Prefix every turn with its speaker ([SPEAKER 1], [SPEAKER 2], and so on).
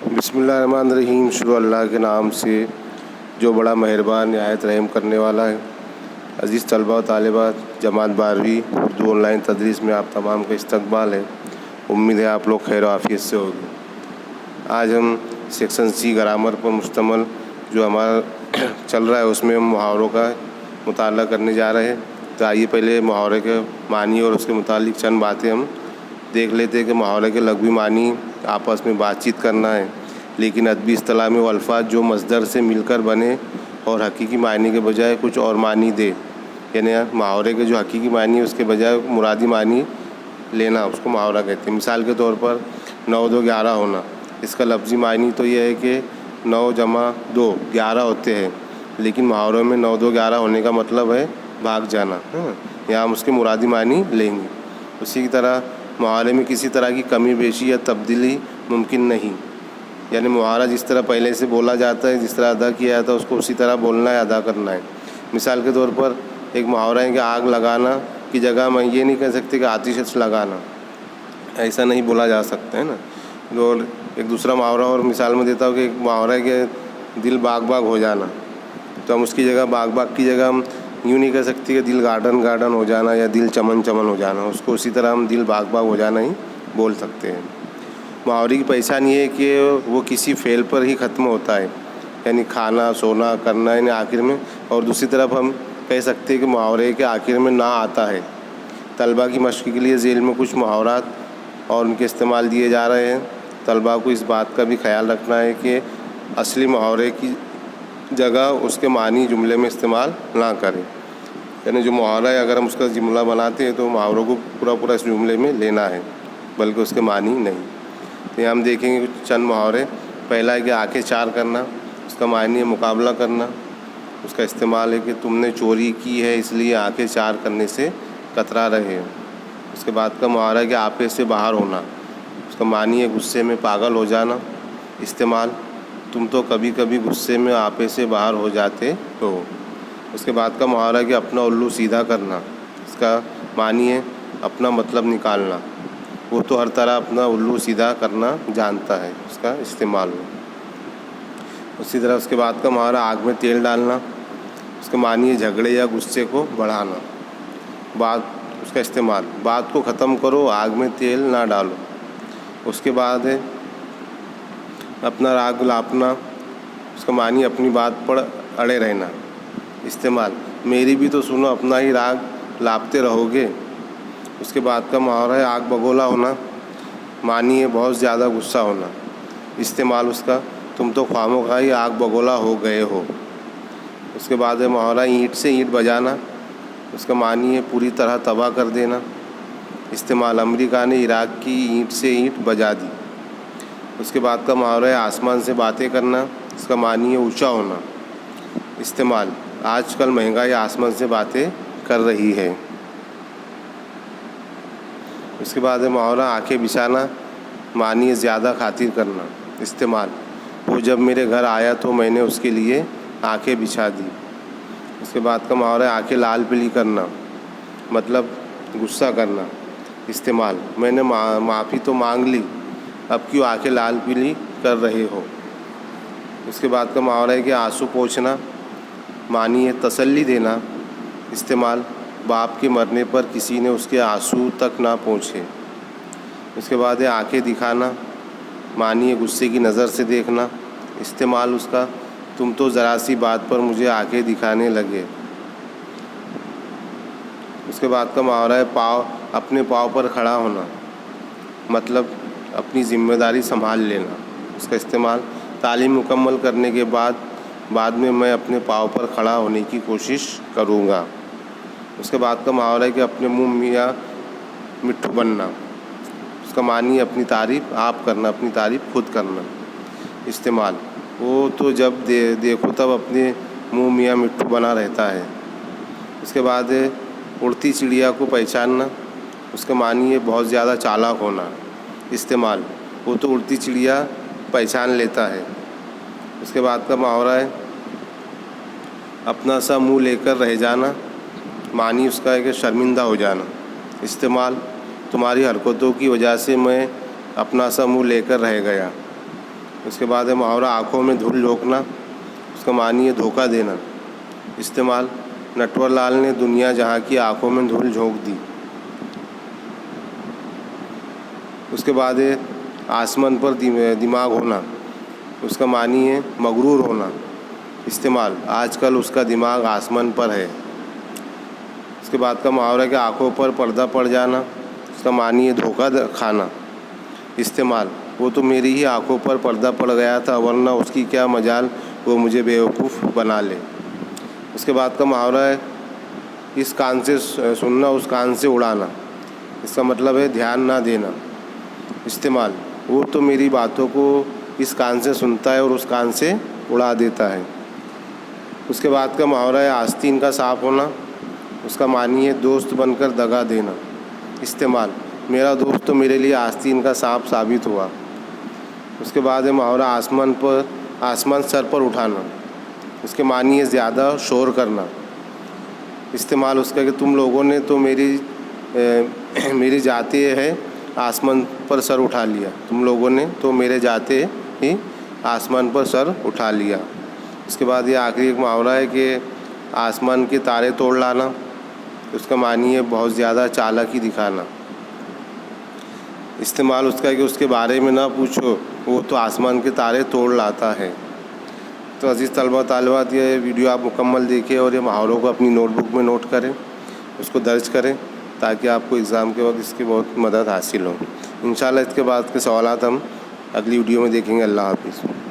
[SPEAKER 1] बिस्मिल्लाहिर्रहमानिर्रहीम। शुरू अल्लाह के नाम से जो बड़ा मेहरबान निहायत रहम करने वाला है। अज़ीज़ तलबा व तालिबात, जमात 12वीं उर्दू ऑनलाइन तदरीस में आप तमाम का इस्तकबाल है। उम्मीद है आप लोग खैर आफियत से होंगे। आज हम सेक्शन सी ग्रामर पर मुश्तमल जो हमारा चल रहा है उसमें हम मुहावरों का मुताला करने जा रहे हैं। तो आइए पहले मुहावरे के मानी और उसके मुतालिक चंद बातें हम देख लेते हैं कि मुहावरे के लग़वी मानी आपस में बातचीत करना है, लेकिन अदबी इस्तिलाह में वो अल्फाज जो मस्दर से मिलकर बने और हकीकी मायने के बजाय कुछ और मानी दे, यानी मुहावरे के जो हकीकी मानी है उसके बजाय मुरादी मानी लेना, उसको मुहावरा कहते हैं। मिसाल के तौर पर 9 2 11 होना, इसका लफ्ज़ी मानी तो यह है कि 9 जमा 2 11 होते हैं, लेकिन मुहावरों में 9 2 11 होने का मतलब है भाग जाना। यहाँ हम उसके मुरादी मानी लेंगे। उसी की तरह मुहावरे में किसी तरह की कमी बेशी या तब्दीली मुमकिन नहीं, यानी मुहावरा जिस तरह पहले से बोला जाता है, जिस तरह अदा किया जाता है, उसको उसी तरह बोलना है, अदा करना है। मिसाल के तौर पर एक मुहावरा है कि आग लगाना की जगह मैं ये नहीं कह सकती कि आतिश लगाना, ऐसा नहीं बोला जा सकता है ना। और एक दूसरा मुहावरा और मिसाल में देता हूँ कि एक मुहावरा है कि दिल बाग बाग हो जाना, तो हम उसकी जगह बाग बाग की जगह हम यूँ नहीं कह सकती कि दिल गार्डन गार्डन हो जाना या दिल चमन चमन हो जाना, उसको उसी तरह हम दिल बाग बाग हो जाना ही बोल सकते हैं। मुहावरे की पहचान ये है कि वो किसी फ़ेल पर ही ख़त्म होता है, यानी खाना सोना करना, यानी आखिर में। और दूसरी तरफ हम कह सकते हैं कि मुहावरे के आखिर में ना आता है। तलबा की मशक़ के लिए ज़ेल में कुछ मुहावरात और उनके इस्तेमाल दिए जा रहे हैं। तलबा को इस बात का भी ख्याल रखना है कि असली मुहावरे की जगह उसके मानी जुमले में इस्तेमाल ना करें, यानी जो मुहावरा है अगर हम उसका जुमला बनाते हैं तो मुहावरों को पूरा पूरा इस जुमले में लेना है, बल्कि उसके मानी नहीं। तो यहाँ हम देखेंगे कुछ चंद मुहावरे। पहला है कि आंखें चार करना, उसका मानी है मुकाबला करना। उसका इस्तेमाल है कि तुमने चोरी की है इसलिए आंखें चार करने से कतरा रहे हो। उसके बाद का मुहावरा है कि आपे से बाहर होना, उसका मानी है गुस्से में पागल हो जाना। इस्तेमाल, तुम तो कभी कभी गुस्से में आपे से बाहर हो जाते हो। उसके बाद का मुहावरा है कि अपना उल्लू सीधा करना, इसका मानी है अपना मतलब निकालना। वो तो हर तरह अपना उल्लू सीधा करना जानता है, उसका इस्तेमाल हो। उसी तरह उसके बाद का मुहावरा आग में तेल डालना, उसका मानी है झगड़े या गुस्से को बढ़ाना। उसका इस्तेमाल, बात को ख़त्म करो आग में तेल ना डालो। उसके बाद है अपना राग लापना, उसका मानी अपनी बात पर अड़े रहना। इस्तेमाल, मेरी भी तो सुनो अपना ही राग लापते रहोगे। उसके बाद का मुहावरा है आग बगोला होना, मानी है बहुत ज़्यादा गुस्सा होना। इस्तेमाल उसका, तुम तो ख्वामोखा ही आग बगोला हो गए हो। उसके बाद है मुहावरा ईंट से ईंट बजाना, उसका मानी है पूरी तरह तबाह कर देना। इस्तेमाल, अमेरिका ने इराक की ईंट से ईंट बजा दी। उसके बाद का मुहावरा है आसमान से बातें करना, इसका मानी है ऊंचा होना। इस्तेमाल, आजकल महंगाई आसमान से बातें कर रही है। उसके बाद है मुहावरा आंखें बिछाना, मानी है ज़्यादा खातिर करना। इस्तेमाल, वो जब मेरे घर आया तो मैंने उसके लिए आंखें बिछा दी। उसके बाद का मुहावरा है आंखें लाल पीली करना, मतलब गुस्सा करना। इस्तेमाल, मैंने माफ़ी तो मांग ली, अब क्यों आंखें लाल पीली कर रहे हो। उसके बाद का मुहावरा है कि आंसू पोंछना, मानी है तसल्ली देना। इस्तेमाल, बाप के मरने पर किसी ने उसके आंसू तक ना पोंछे। उसके बाद है आंखें दिखाना, मानी है गुस्से की नज़र से देखना। इस्तेमाल उसका, तुम तो ज़रा सी बात पर मुझे आंखें दिखाने लगे। उसके बाद का मुहावरा है अपने पाँव पर खड़ा होना, मतलब अपनी ज़िम्मेदारी संभाल लेना। उसका इस्तेमाल, तालीम मुकम्मल करने के बाद में मैं अपने पाँव पर खड़ा होने की कोशिश करूँगा। उसके बाद का मुहावरा है कि अपने मुँह मियाँ मिट्ठू बनना, उसका मानी अपनी तारीफ़ आप करना, अपनी तारीफ़ खुद करना। इस्तेमाल, वो तो जब देखो तब अपने मुँह मियाँ मिट्ठू बना रहता है। उसके बाद है उड़ती चिड़िया को पहचानना, उसका मानी है बहुत ज़्यादा चालाक होना। इस्तेमाल, वो तो उड़ती चिड़िया पहचान लेता है। उसके बाद का मुहावरा है अपना सा मुँह लेकर रह जाना, मानी उसका है कि शर्मिंदा हो जाना। इस्तेमाल, तुम्हारी हरकतों की वजह से मैं अपना सा मुँह लेकर रह गया। उसके बाद है मुहावरा आँखों में धूल झोंकना, उसका मानी है धोखा देना। इस्तेमाल, नटवर लाल ने दुनिया जहाँ की आँखों में धूल झोंक दी। उसके बाद है आसमान पर दिमाग होना, उसका मानी है मगरूर होना। इस्तेमाल, आजकल उसका दिमाग आसमान पर है। उसके बाद का मुहावरा कि आँखों पर पर्दा पड़ जाना, उसका मानी है धोखा खाना। इस्तेमाल, वो तो मेरी ही आँखों पर पर्दा पड़ गया था, वरना उसकी क्या मजाल वो मुझे बेवकूफ़ बना ले। उसके बाद का मुहावरा है इस कान से सुनना, उस कान से उड़ाना। इसका मतलब है ध्यान ना देना। इस्तेमाल, वो तो मेरी बातों को इस कान से सुनता है और उस कान से उड़ा देता है। उसके बाद का मुहावरा है आस्तीन का सांप होना, उसका मानी है दोस्त बनकर दगा देना। इस्तेमाल, मेरा दोस्त तो मेरे लिए आस्तीन का सांप साबित हुआ। उसके बाद है मुहावरा आसमान सर पर उठाना, उसके मानी है ज़्यादा शोर करना। इस्तेमाल उसका कि तुम लोगों ने तो मेरी जाते है आसमान पर सर उठा लिया, तुम लोगों ने तो मेरे जाते ही आसमान पर सर उठा लिया। उसके बाद ये आखिरी एक मुहावरा है कि आसमान के तारे तोड़ लाना, उसका मानी है बहुत ज़्यादा चालाकी दिखाना। इस्तेमाल उसका कि उसके बारे में ना पूछो, वो तो आसमान के तारे तोड़ लाता है। तो अज़ीज़ तलबा तालिबात, ये वीडियो आप मुकम्मल देखें और ये मुहावरों को अपनी नोटबुक में नोट करें, उसको दर्ज करें, ताकि आपको एग्ज़ाम के वक्त इसकी बहुत मदद हासिल हो। इंशाल्लाह इसके बाद के सवालात हम अगली वीडियो में देखेंगे। अल्लाह हाफ़िज़।